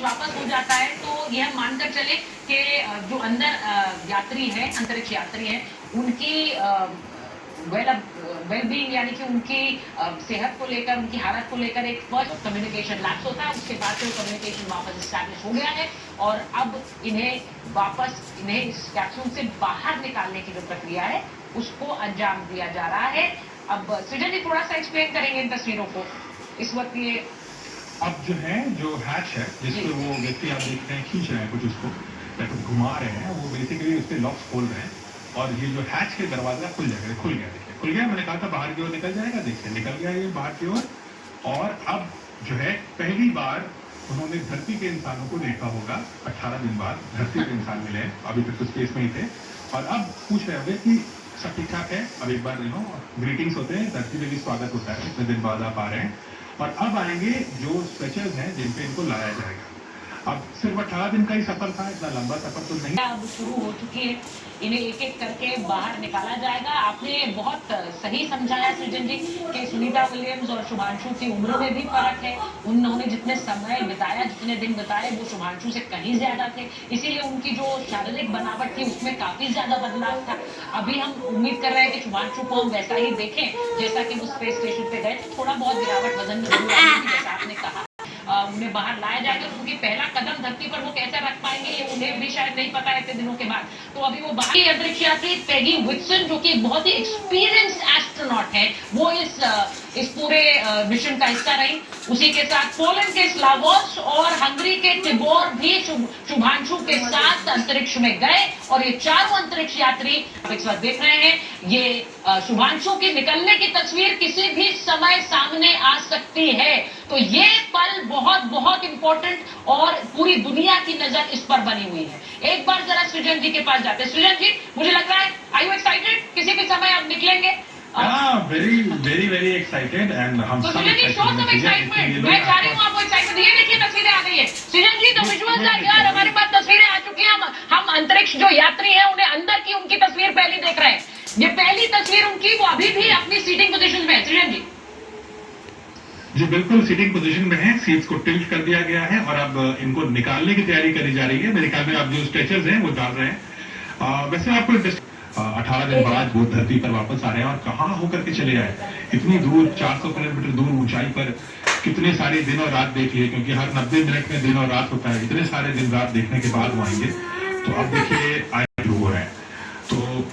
वापस हो जाता है तो यह मानकर चले कि जो अंदर यात्री है, अंतरिक्ष यात्री है, उनकी वेलबींग यानी कि उनकी सेहत को लेकर, उनकी हालत को लेकर एक फर्स्ट कम्युनिकेशन लैप्स होता है। उसके बाद से कम्युनिकेशन वापस एस्टैब्लिश हो गया है और अब इन्हें इस कैप्सूल से बाहर निकालने की जो प्रक्रिया है उसको अंजाम दिया जा रहा है। अब सृजन जी थोड़ा सा एक्सप्लेन करेंगे इन तस्वीरों को। इस वक्त ये अब जो है, जो हैच है जिसपे वो व्यक्ति आप देख रहे हैं खींच रहे हैं कुछ, उसको घुमा रहे हैं, वो बेसिकली उसके लॉक्स खोल रहे हैं और ये जो हैच के दरवाजा खुल जाएगा। खुल गया, देखिए खुल गया। मैंने कहा था बाहर की ओर निकल जाएगा, देखिए निकल गया ये बाहर की ओर। और अब जो है पहली बार उन्होंने धरती के इंसानों को देखा होगा। 18 दिन बाद धरती के इंसान मिले, अभी तक तो स्पेस में ही थे। और अब पूछ रहे होंगे कि सब ठीक ठाक है। अब एक बार ग्रीटिंग्स होते हैं, धरती में भी स्वागत होता है, इतने दिन बाद आप आ रहे हैं। और अब आएंगे जो स्ट्रेचर्स हैं जिन पे इनको लाया जाएगा। अब सिर्फ 18 दिन का ही सफर था, इतना लंबा सफर तो नहीं। अब शुरू हो चुकी है, इन्हें एक एक करके बाहर निकाला जाएगा। आपने बहुत सही समझाया सृजन जी कि सुनीता विलियम्स और शुभांशु की उम्र में भी फर्क है। उन्होंने जितने समय बिताया, जितने दिन बिताए, वो शुभांशु से कहीं ज्यादा थे, इसीलिए उनकी जो शारीरिक बनावट थी उसमें काफी ज्यादा बदलाव था। अभी हम उम्मीद कर रहे हैं कि शुभांशु को हम वैसा ही देखें जैसा कि वो स्पेस स्टेशन पे गए थे। थोड़ा बहुत गिरावट वजन में जरूर आई, जैसा आपने कहा। उन्हें बाहर लाया जाएगा, क्योंकि पहला कदम धरती पर वो कैसे रख पाएंगे ये उन्हें भी शायद नहीं पता है इतने दिनों के बाद। तो अभी वो बाहर अंतरिक्ष यात्री पेगी विक्सन, जो कि एक बहुत ही एक्सपीरियंस्ड एस्ट्रोनॉट है, वो इस पूरे मिशन का हिस्सा रही। उसी के साथ पोलैंड के स्लावोस और हंगरी के टिबोर भी शुभांशु के साथ अंतरिक्ष में गए। और ये चारों अंतरिक्ष यात्री इस वक्त देख रहे हैं, ये शुभांशु की निकलने की तस्वीर किसी भी समय सामने आ सकती है। तो ये पल बहुत बहुत इंपॉर्टेंट और पूरी दुनिया की नजर इस पर बनी हुई है। एक बार जरा सृजन जी के पास जाते हैं। सृजन जी, मुझे लग रहा है, आर यू एक्साइटेड? किसी भी समय आप निकलेंगे। Very very very excited and हम तो सृजन जी, शो सम एक्साइटमेंट। मैं चाह रही हूँ आपको एक्साइटमेंट। ये देखिए तस्वीरें आ गई है सृजन जी, तो विजुअल्स आर हियर। हमारे पास तस्वीरें आ चुकी हैं। हम अंतरिक्ष जो यात्री हैं उन्हें अंदर की उनकी तस्वीर पहली देख रहे हैं। ये पहली तस्वीर उनकी, वो अभी भी अपनी सीटिंग पोजीशन में है। सृजन जी जी बिल्कुल सीटिंग पोजीशन में है, सीट्स को टिल्ट कर दिया गया है और अब इनको निकालने की तैयारी करी जा रही है। मेरे ख्याल में अब जो स्ट्रेचर्स हैं वो डाल रहे हैं। वैसे आपको 18 दिन बाद वो धरती पर वापस आ रहे हैं और कहाँ होकर के चले आए, इतनी दूर, 400 किलोमीटर दूर ऊंचाई पर कितने सारे दिन और रात देख लिए, क्योंकि हर 90 मिनट में दिन और रात होता है। इतने सारे दिन रात देखने के बाद वो आएंगे। तो अब देखिए आए हो रहे हैं, तो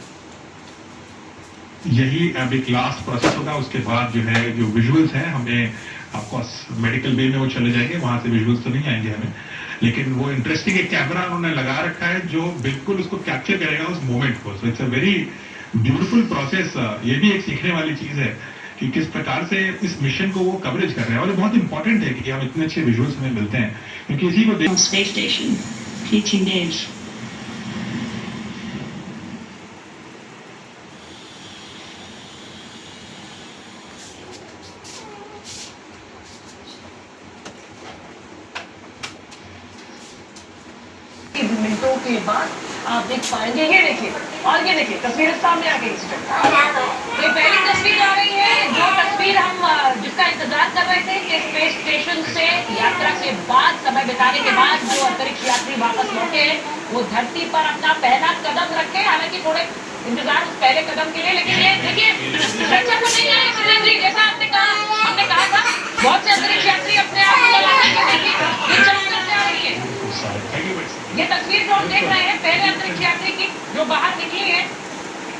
यही अब एक लास्ट प्रोसेस होगा। उसके बाद जो है, जो विजुअल्स हैं, हमें ऑफकोर्स मेडिकल बे में वो चले जाएंगे, वहां से विजुअल्स तो नहीं आएंगे हमें, लेकिन वो इंटरेस्टिंग एक कैमरा उन्होंने लगा रखा है जो बिल्कुल उसको कैप्चर करेगा उस मोमेंट को। So it's a very beautiful process. ये भी एक सीखने वाली चीज है कि किस प्रकार से इस मिशन को वो कवरेज कर रहे हैं। और ये बहुत इंपॉर्टेंट है कि हम इतने अच्छे विजुअल्स हमें मिलते हैं, क्योंकि इसी को स्पेस स्टेशन teaching days. मिनटों के बाद आप देख पाएंगे, ये देखिए, और ये देखिए तस्वीर सामने आ गई। ये पहली तस्वीर आ रही है, जो तस्वीर हम जिसका इंतजार कर रहे थे कि स्पेस स्टेशन से यात्रा के बाद, समय बिताने के बाद जो अंतरिक्ष यात्री वापस लौटे हैं, वो धरती पर अपना पहला कदम रखे। हालांकि थोड़े इंतजार उस पहले कदम के लिए, लेकिन ये देखिए सुरक्षा तो नहीं है सृजन जी, जैसा हमने कहा था बहुत से अंतरिक्ष यात्री अपने आप को आ रही है। ये तस्वीर जो हम देख रहे हैं पहले अंतरिक्ष यात्री की, जो बाहर निकली है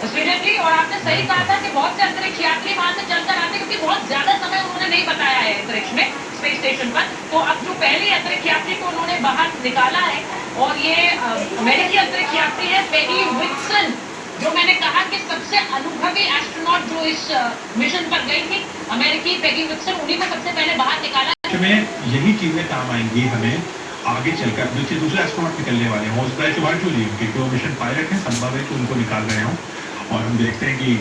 सृजन जी। और आपने सही कहा था कि बहुत से अंतरिक्ष यात्री वहां से चलकर आते, क्योंकि बहुत ज्यादा समय उन्होंने नहीं बताया है अंतरिक्ष में, स्पेस स्टेशन पर। तो अब जो पहली अंतरिक्ष यात्री को उन्होंने बाहर निकाला है, और ये अमेरिकी अंतरिक्ष यात्री है पेगी विक्सन, जो मैंने कहा कि सबसे अनुभवी एस्ट्रोनॉट जो इस मिशन पर गई थी, अमेरिकी पेगी विक्सन, उन्हीं को सबसे पहले बाहर निकाला। यही चीजें काम आएंगी हमें आगे चलकर। दूसरे एस्ट्रोनॉट निकलने वाले हैं, हो सकता है शुभांशु जी, उनके जो मिशन पायलट हैं, संभव है कि उनको निकाल रहे हों। और हम देखते हैं कि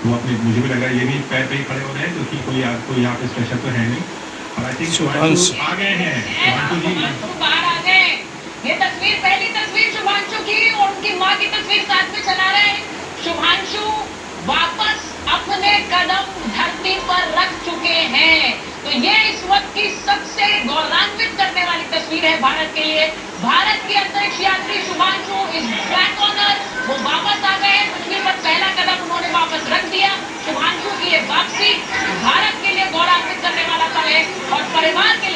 वो अपने, मुझे भी लग रहा है ये भी पैर पे ही खड़े हो रहे हैं, क्योंकि कोई यहाँ पे स्ट्रेचर तो है नहीं। और आई थिंक शुभांशु आ गए हैं। शुभांशु जी बाहर आ गए। ये तस्वीर, पहली तस्वीर शुभांशु की और उनकी माँ की तस्वीर साथ में चला रहे हैं। शुभांशु वापस अपने कदम धरती पर रख चुके हैं। तो ये इस वक्त की सबसे गौरवान्वित करने वाली तस्वीर भारत के लिए। भारत के अंतरिक्ष यात्री Shubhanshu is back on earth, वो वापस आ गए पृथ्वी पर, पहला कदम उन्होंने वापस रख दिया। शुभांशु की ये वापसी भारत के लिए गौरवान्वित करने वाला पल है और परिवार के